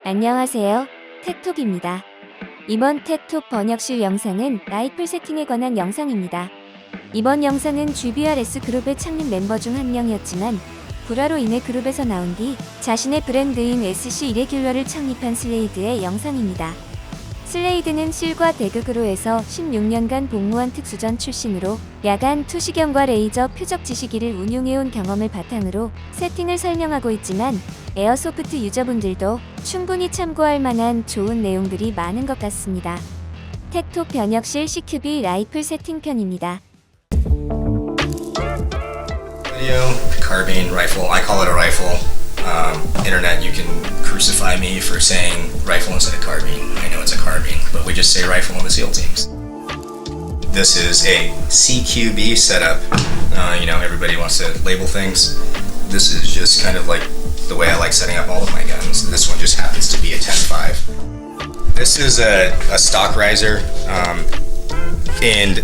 안녕하세요. 택톡입니다. 이번 택톡 번역실 영상은 라이플 세팅에 관한 영상입니다. 이번 영상은 GBRS 그룹의 창립 멤버 중 한 명이었지만 불화로 인해 그룹에서 나온 뒤 자신의 브랜드인 SC Irregular를 창립한 슬레이드의 영상입니다. 슬레이드는 실과 데그그루에서 16년간 복무한 특수전 출신으로 야간 투시경과 레이저 표적 지시기를 운용해온 경험을 바탕으로 세팅을 설명하고 있지만 에어소프트 유저분들도 충분히 참고할 만한 좋은 내용들이 많은 것 같습니다. 택톡 번역실 CQB 라이플 세팅편입니다. Video, carbine rifle. I call it a rifle. Internet, you can crucify me for saying rifle instead of carbine. I know it's a carbine, but we just say rifle on the SEAL teams. This is a CQB setup. Everybody wants to label things. This is just kind of like the way I like setting up all of my guns. This one just happens to be a 10.5. This is a stock riser, and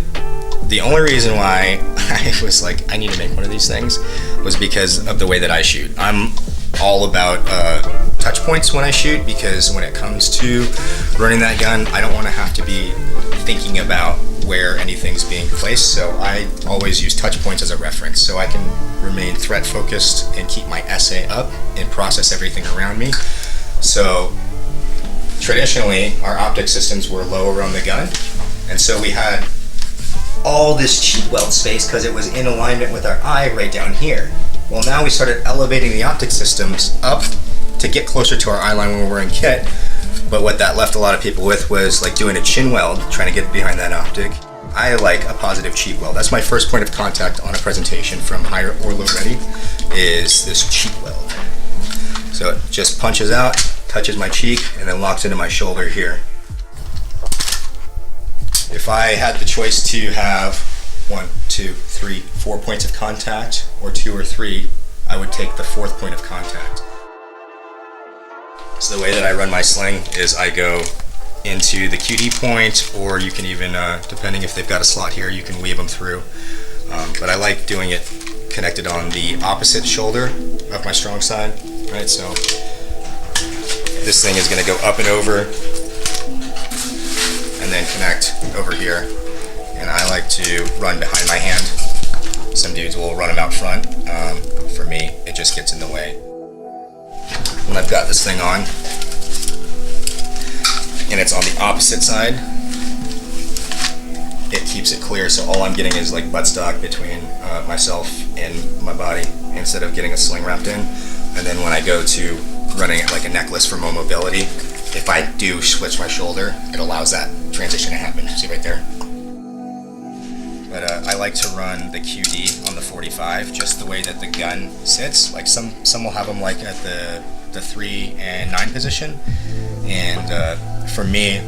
the only reason why I was like, I need to make one of these things was because of the way that I shoot. I'm all about touch points when I shoot, because when it comes to running that gun, I don't want to have to be thinking about where anything's being placed, so I always use touch points as a reference so I can remain threat focused and keep my SA up and process everything around me. So traditionally our optic systems were lower on the gun, and so we had all this cheek weld space because it was in alignment with our eye right down here. Well, now we started elevating the optic systems up to get closer to our eye line when we were in kit, but what that left a lot of people with was like doing a chin weld, trying to get behind that optic. I like a positive cheek weld. That's my first point of contact on a presentation from high or low ready, is this cheek weld. So it just punches out, touches my cheek, and then locks into my shoulder here. If I had the choice to have 1, 2, 3, 4 points of contact, or 2 or 3, I would take the 4th point of contact. So the way that I run my sling is I go into the QD point, or you can even, depending if they've got a slot here, you can weave them through. But I like doing it connected on the opposite shoulder of my strong side, right? So this thing is gonna go up and over, and then connect over here. And I like to run behind my hand. Some dudes will run them out front. For me, it just gets in the way. When I've got this thing on, and it's on the opposite side, it keeps it clear, so all I'm getting is like buttstock between myself and my body, instead of getting a sling wrapped in. And then when I go to running it like a necklace for more mobility, if I do switch my shoulder, it allows that transition to happen. See right there? But I like to run the QD on the 45, just the way that the gun sits. Like some will have them like at the 3 and 9 position. And for me,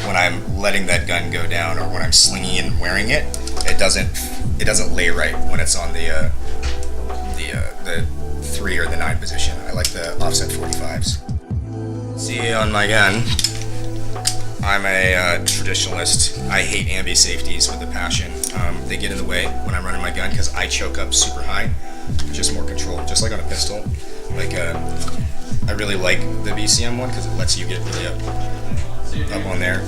when I'm letting that gun go down, or when I'm slinging and wearing it, it doesn't lay right when it's on the 3 or the 9 position. I like the offset 45s. See, on my gun, I'm a traditionalist. I hate ambi safeties with a passion. They get in the way when I'm running my gun because I choke up super high. Just more control, just like on a pistol. Like I really like the BCM one because it lets you get really up on there.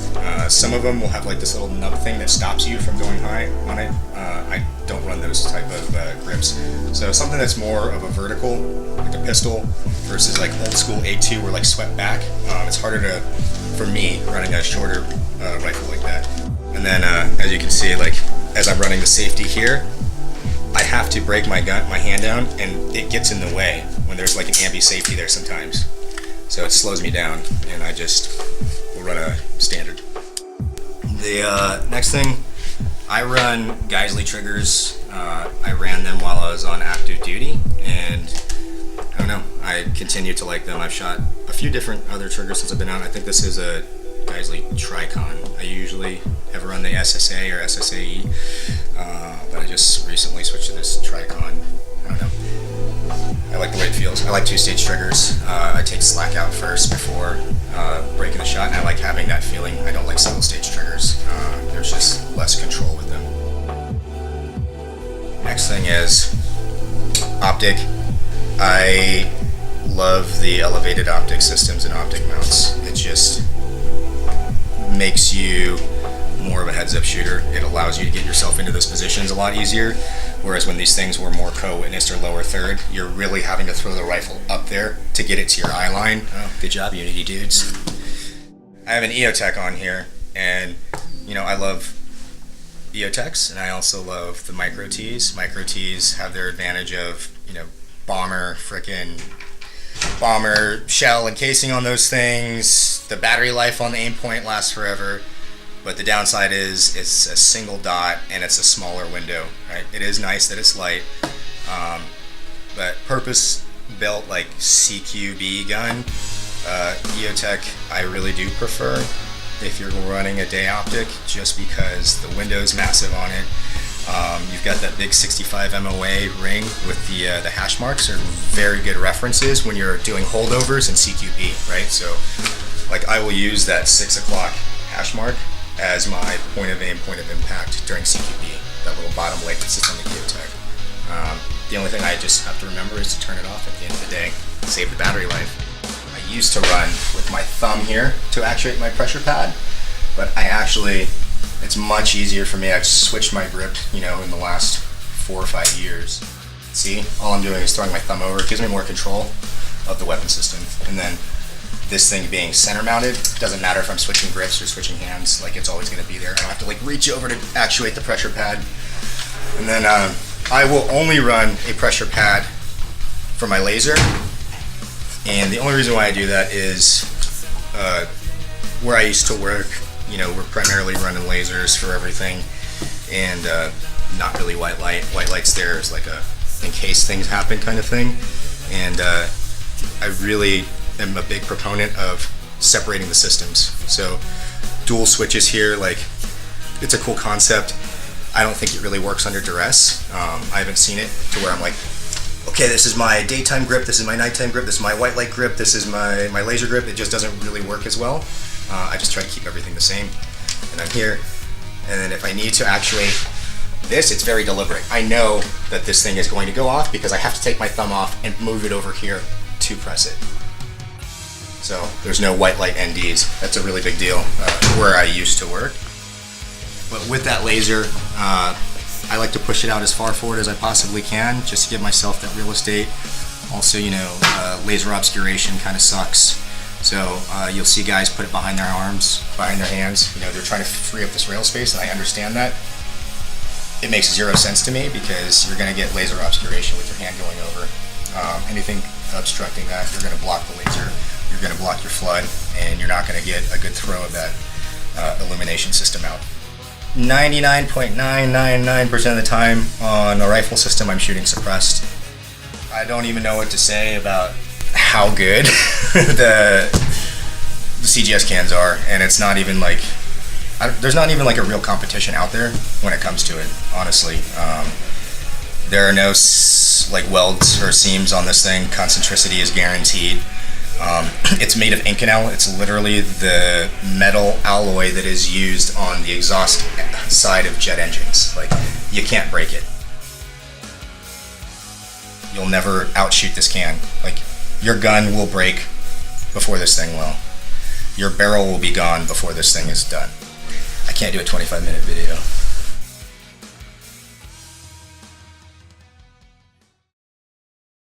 Some of them will have like this little nub thing that stops you from going high on it. I don't run those type of grips. So something that's more of a vertical, like a pistol, versus like old school A2 where like swept back. It's harder to, for me, running a shorter rifle like that. And then as you can see, like as I'm running the safety here, I have to break my hand down, and it gets in the way when there's like an ambi safety there sometimes. So it slows me down, and I just will run a standard. The next thing, I run Geisley triggers. I ran them while I was on active duty, and I don't know, I continue to like them. I've shot a few different other triggers since I've been out. I think this is a Geisley Tricon. I usually have run the SSA or SSAE, but I just recently switched to this Tricon. I don't know. I like the way it feels. I like 2-stage triggers. I take slack out first before breaking the shot, and I like having that feeling. I don't like single-stage triggers. There's just less control with them. Next thing is optic. I love the elevated optic systems and optic mounts. It just makes you more of a heads-up shooter. It allows you to get yourself into those positions a lot easier, whereas when these things were more co-witnessed or lower third, you're really having to throw the rifle up there to get it to your eye line. Oh, good job, Unity dudes. I have an EOTech on here, and you know, I love EOTechs, and I also love the Micro T's. Micro T's have their advantage of, you know, bomber shell and casing on those things. The battery life on the aim point lasts forever, but the downside is it's a single dot and it's a smaller window, right? It is nice that it's light, but purpose-built like CQB gun, EOTech I really do prefer if you're running a day optic, just because the window's massive on it. You've got that big 65 MOA ring with the hash marks are very good references when you're doing holdovers in CQB, right? So like I will use that 6 o'clock hash mark as my point of aim, point of impact during CQB, that little bottom light that sits on the EOTech. The only thing I just have to remember is to turn it off at the end of the day, save the battery life. I used to run with my thumb here to actuate my pressure pad, but it's much easier for me. I've switched my grip, you know, in the last 4 or 5 years. See, all I'm doing is throwing my thumb over. It gives me more control of the weapon system. And then this thing being center mounted, doesn't matter if I'm switching grips or switching hands, like it's always gonna be there. I don't have to like reach over to actuate the pressure pad. And then I will only run a pressure pad for my laser. And the only reason why I do that is where I used to work, you know, we're primarily running lasers for everything, and not really white light. White light's there is like a in case things happen kind of thing. And I really am a big proponent of separating the systems. So dual switches here, like it's a cool concept. I don't think it really works under duress. I haven't seen it to where I'm like, okay, this is my daytime grip, this is my nighttime grip, this is my white light grip, this is my laser grip. It just doesn't really work as well. I just try to keep everything the same. And I'm here, and then if I need to actuate this, it's very deliberate. I know that this thing is going to go off because I have to take my thumb off and move it over here to press it. So there's no white light NDs. That's a really big deal where I used to work. But with that laser, I like to push it out as far forward as I possibly can, just to give myself that real estate. Also, you know, laser obscuration kind of sucks. So you'll see guys put it behind their arms, behind their hands. You know, they're trying to free up this rail space, and I understand that. It makes zero sense to me because you're going to get laser obscuration with your hand going over. Anything obstructing that, you're going to block the laser, you're going to block your flood, and you're not going to get a good throw of that illumination system out. 99.999% of the time on a rifle system, I'm shooting suppressed. I don't even know what to say about how good the CGS cans are, and it's not even like there's not even like a real competition out there when it comes to it, honestly. There are no like welds or seams on this thing. Concentricity is guaranteed. It's made of Inconel. It's literally the metal alloy that is used on the exhaust side of jet engines. Like, you can't break it. You'll never outshoot this can. Like, your gun will break before this thing will. Your barrel will be gone before this thing is done. I can't do a 25-minute video.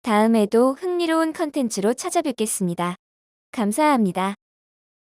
다음에도 흥미로운 컨텐츠로 찾아뵙겠습니다. 감사합니다.